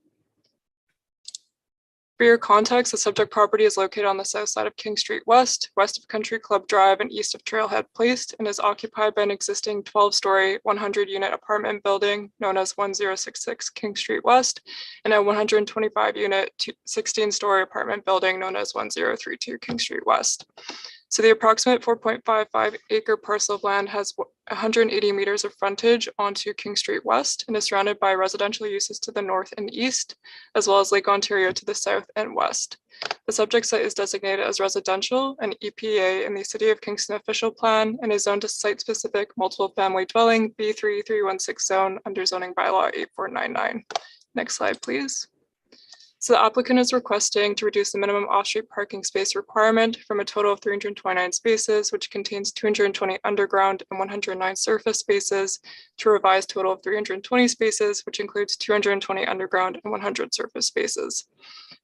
For your context, the subject property is located on the south side of King Street West, west of Country Club Drive and east of Trailhead Place, and is occupied by an existing 12-story, 100-unit apartment building known as 1066 King Street West, and a 125-unit, 16-story apartment building known as 1032 King Street West. So the approximate 4.55 acre parcel of land has 180 meters of frontage onto King Street West and is surrounded by residential uses to the north and east, as well as Lake Ontario to the south and west. The subject site is designated as residential, an EPA in the City of Kingston official plan, and is zoned to site-specific multiple family dwelling B3316 zone under zoning bylaw 8499. Next slide, please. So the applicant is requesting to reduce the minimum off-street parking space requirement from a total of 329 spaces, which contains 220 underground and 109 surface spaces, to a revised total of 320 spaces, which includes 220 underground and 100 surface spaces.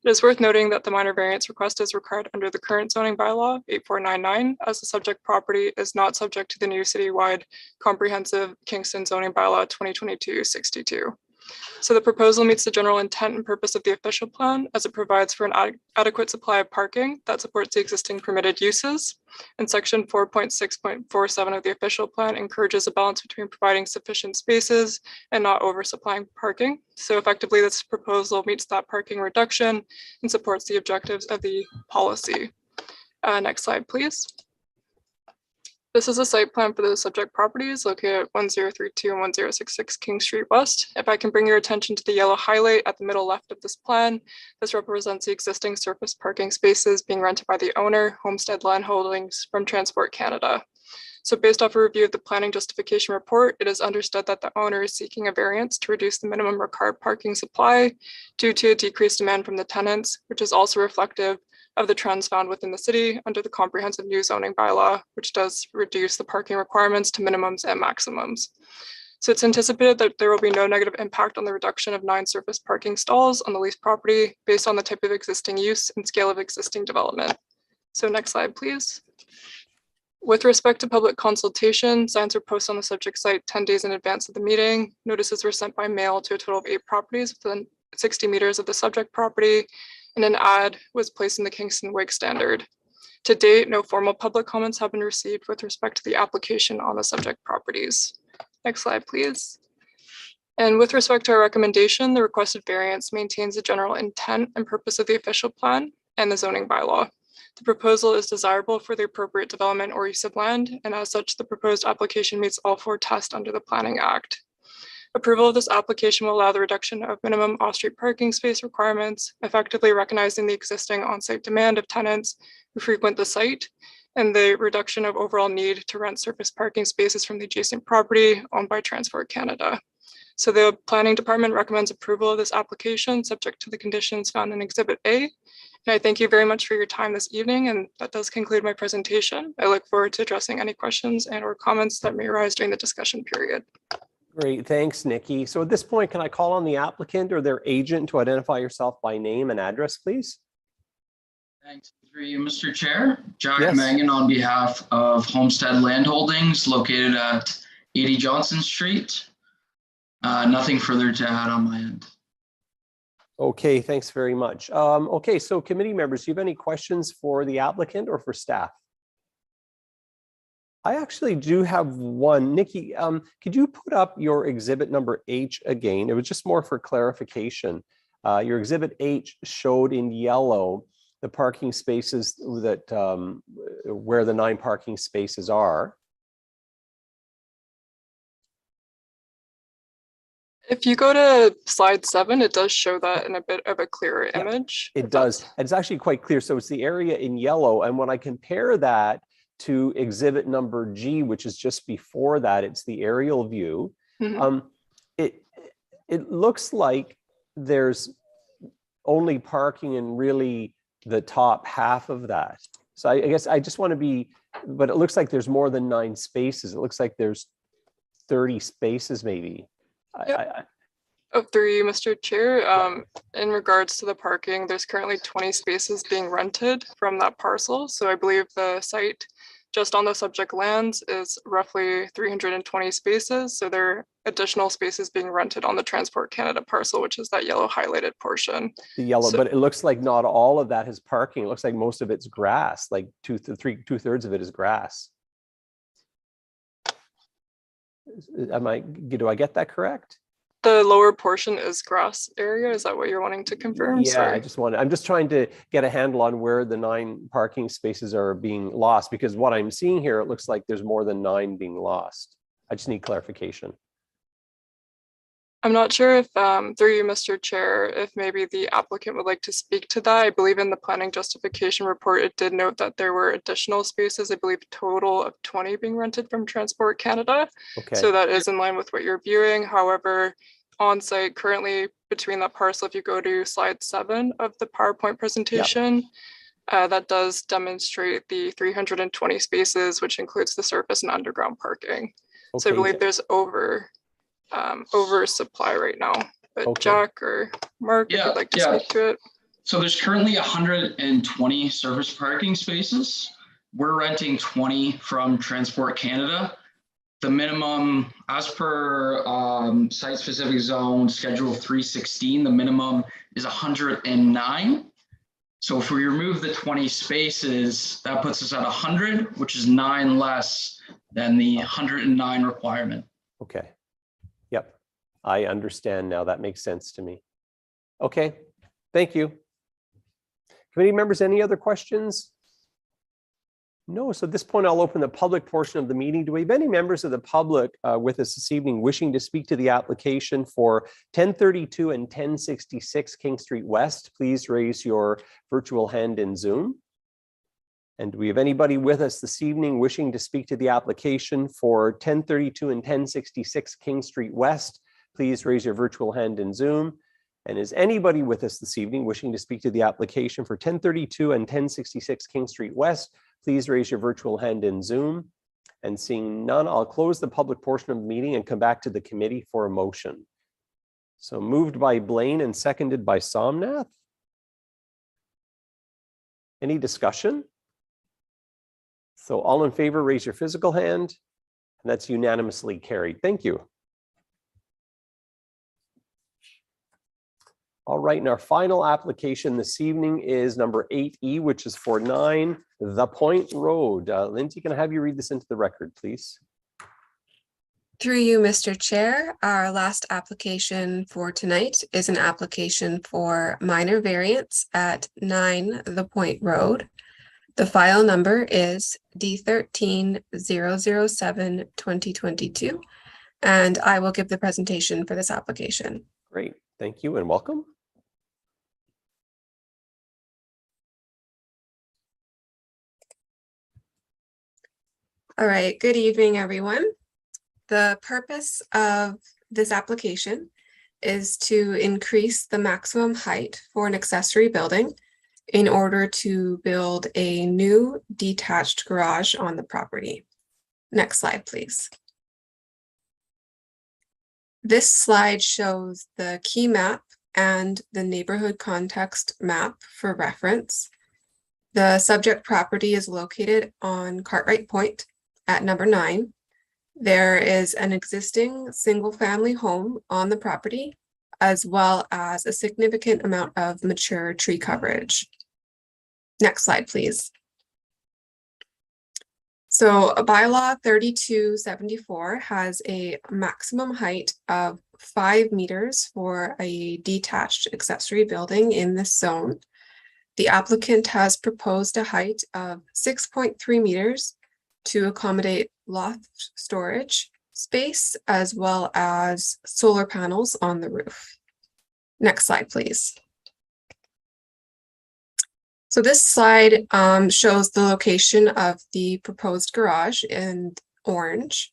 It is worth noting that the minor variance request is required under the current zoning bylaw 8499, as the subject property is not subject to the new citywide comprehensive Kingston zoning bylaw 2022-62. So the proposal meets the general intent and purpose of the official plan as it provides for an adequate supply of parking that supports the existing permitted uses. And section 4.6.47 of the official plan encourages a balance between providing sufficient spaces and not oversupplying parking. So effectively, this proposal meets that parking reduction and supports the objectives of the policy. Next slide, please. This is a site plan for the subject properties located at 1032 and 1066 King Street West. If I can bring your attention to the yellow highlight at the middle left of this plan, this represents the existing surface parking spaces being rented by the owner, Homestead Land Holdings, from Transport Canada. So based off a review of the planning justification report, it is understood that the owner is seeking a variance to reduce the minimum required parking supply due to a decreased demand from the tenants, which is also reflective of the trends found within the city under the comprehensive new zoning bylaw, which does reduce the parking requirements to minimums and maximums. So it's anticipated that there will be no negative impact on the reduction of 9 surface parking stalls on the leased property based on the type of existing use and scale of existing development. So next slide, please. With respect to public consultation, signs were posted on the subject site 10 days in advance of the meeting. Notices were sent by mail to a total of 8 properties within 60 meters of the subject property, and an ad was placed in the Kingston Wake Standard. To date, no formal public comments have been received with respect to the application on the subject properties. Next slide, please. And with respect to our recommendation, the requested variance maintains the general intent and purpose of the official plan and the zoning bylaw. The proposal is desirable for the appropriate development or use of land, and as such, the proposed application meets all 4 tests under the Planning Act. Approval of this application will allow the reduction of minimum off-street parking space requirements, effectively recognizing the existing on-site demand of tenants who frequent the site, and the reduction of overall need to rent surface parking spaces from the adjacent property owned by Transport Canada. So the Planning Department recommends approval of this application subject to the conditions found in Exhibit A. And I thank you very much for your time this evening, and that does conclude my presentation. I look forward to addressing any questions and or comments that may arise during the discussion period. Great, thanks, Nikki. So at this point, can I call on the applicant or their agent to identify yourself by name and address, please? Thanks through you, Mr. Chair. Jack Mangan on behalf of Homestead Land Holdings located at 80 Johnson Street. Nothing further to add on my end. Okay, thanks very much. Okay, so committee members, do you have any questions for the applicant or for staff? I actually do have one. Nikki, could you put up your exhibit number H again? It was just more for clarification. Your exhibit H showed in yellow the parking spaces that where the 9 parking spaces are. If you go to slide 7, it does show that in a bit of a clearer image. It does. It's actually quite clear. So it's the area in yellow. And when I compare that to exhibit number G, which is just before that, it's the aerial view. It looks like there's only parking in really the top half of that. So I guess I just want to be, but it looks like there's more than 9 spaces. It looks like there's 30 spaces maybe. Through you, Mr. Chair, in regards to the parking, there's currently 20 spaces being rented from that parcel. So I believe the site just on the subject lands is roughly 320 spaces. So there are additional spaces being rented on the Transport Canada parcel, which is that yellow highlighted portion. The yellow, but it looks like not all of that is parking. It looks like most of it's grass, like two-thirds of it is grass. Do I get that correct? The lower portion is grass area. Is that what you're wanting to confirm? Yeah, Sorry. I'm just trying to get a handle on where the 9 parking spaces are being lost, because what I'm seeing here, it looks like there's more than 9 being lost. I just need clarification. I'm not sure if, through you, Mr. Chair, if maybe the applicant would like to speak to that. I believe in the planning justification report, it did note that there were additional spaces, I believe a total of 20 being rented from Transport Canada. Okay. So that is in line with what you're viewing. However, on site currently between that parcel, if you go to slide 7 of the PowerPoint presentation, that does demonstrate the 320 spaces, which includes the surface and underground parking. So I believe there's oversupply right now, but Jack or Mark, if you'd like to speak to it. So there's currently 120 surface parking spaces. We're renting 20 from Transport Canada. the minimum, as per site-specific zone schedule 316, the minimum is 109. So if we remove the 20 spaces, that puts us at 100, which is 9 less than the 109 requirement. Okay. Yep. I understand now. That makes sense to me. Okay. Thank you. Committee members, any other questions? No. So at this point, I'll open the public portion of the meeting. Do we have any members of the public with us this evening wishing to speak to the application for 1032 and 1066 King Street West? Please raise your virtual hand in Zoom. And do we have anybody with us this evening wishing to speak to the application for 1032 and 1066 King Street West? Please raise your virtual hand in Zoom. And is anybody with us this evening wishing to speak to the application for 1032 and 1066 King Street West? Please raise your virtual hand in Zoom. And seeing none, I'll close the public portion of the meeting and come back to the committee for a motion. So moved by Blaine and seconded by Somnath. Any discussion? So all in favor, raise your physical hand. And that's unanimously carried. Thank you. All right, and our final application this evening is number 8E, which is for 9 The Point Road. Lindsay, can I have you read this into the record, please? Through you, Mr. Chair, our last application for tonight is an application for minor variance at 9 The Point Road. The file number is D13007-2022, and I will give the presentation for this application. Great, thank you and welcome. All right, good evening, everyone. The purpose of this application is to increase the maximum height for an accessory building in order to build a new detached garage on the property. Next slide, please. This slide shows the key map and the neighborhood context map for reference. The subject property is located on Cartwright Point at number 9. There is an existing single-family home on the property, as well as a significant amount of mature tree coverage. Next slide, please. So bylaw 3274 has a maximum height of 5 meters for a detached accessory building in this zone. The applicant has proposed a height of 6.3 meters to accommodate loft storage space as well as solar panels on the roof. Next slide, please. So this slide shows the location of the proposed garage in orange.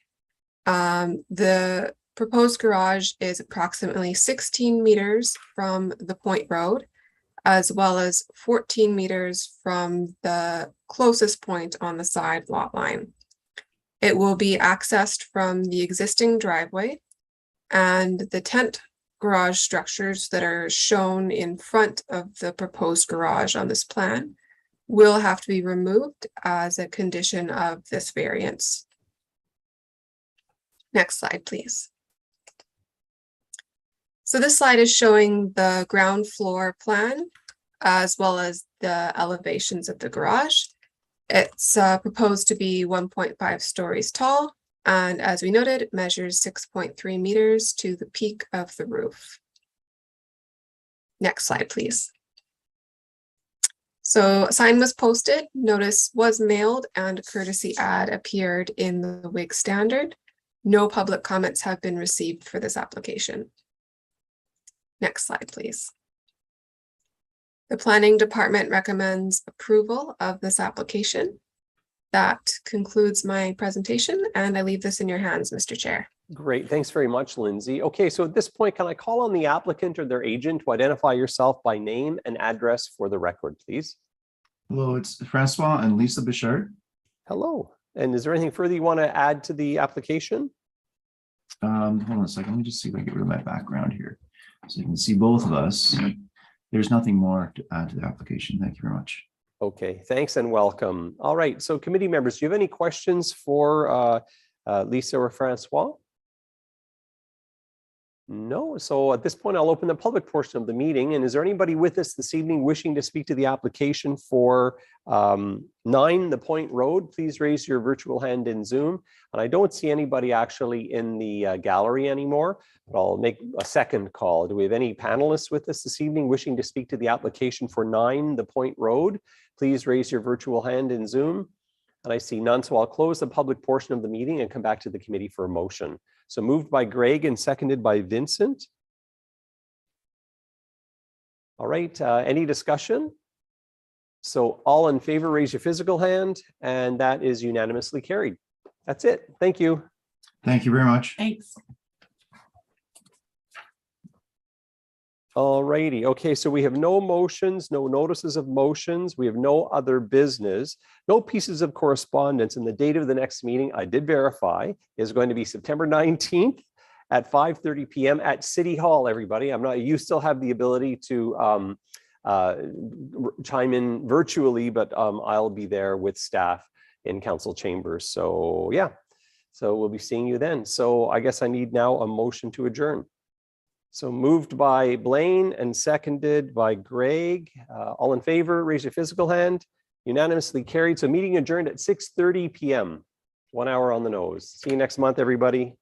The proposed garage is approximately 16 meters from the Point Road, as well as 14 meters from the closest point on the side lot line. It will be accessed from the existing driveway, and the tent garage structures that are shown in front of the proposed garage on this plan will have to be removed as a condition of this variance. Next slide, please. So this slide is showing the ground floor plan as well as the elevations of the garage. It's proposed to be 1.5 stories tall, and as we noted, it measures 6.3 meters to the peak of the roof. Next slide, please. So a sign was posted, notice was mailed, and a courtesy ad appeared in the WIG standard. No public comments have been received for this application. Next slide, please. The planning department recommends approval of this application. That concludes my presentation, and I leave this in your hands, Mr. Chair. Great, thanks very much, Lindsay. Okay, so at this point, can I call on the applicant or their agent to identify yourself by name and address for the record, please? Hello, it's Francois and Lisa Bichard. Hello, and is there anything further you want to add to the application? Hold on a second, let me just see if I can get rid of my background here, so you can see both of us. There's nothing more to add to the application. Thank you very much. Okay, thanks and welcome. All right, so committee members, do you have any questions for Lisa or Francois? No. So at this point, I'll open the public portion of the meeting. And is there anybody with us this evening wishing to speak to the application for 9 The Point Road? Please raise your virtual hand in Zoom. And I don't see anybody actually in the gallery anymore, but I'll make a second call. Do we have any panelists with us this evening wishing to speak to the application for 9 The Point Road? Please raise your virtual hand in Zoom. And I see none, so I'll close the public portion of the meeting and come back to the committee for a motion. So moved by Greg and seconded by Vincent. All right, any discussion? So all in favor, raise your physical hand, and that is unanimously carried. That's it. Thank you. Thank you very much. Thanks. All righty. Okay, so we have no motions, no notices of motions. We have no other business, no pieces of correspondence. And the date of the next meeting, I did verify, is going to be September 19th at 5:30 p.m. at City Hall, everybody. You still have the ability to chime in virtually, but I'll be there with staff in council chambers. So yeah, so we'll be seeing you then. So I guess I need now a motion to adjourn. So moved by Blaine and seconded by Greg. All in favor, raise your physical hand. Unanimously carried. So meeting adjourned at 6:30 p.m. 1 hour on the nose. See you next month, everybody.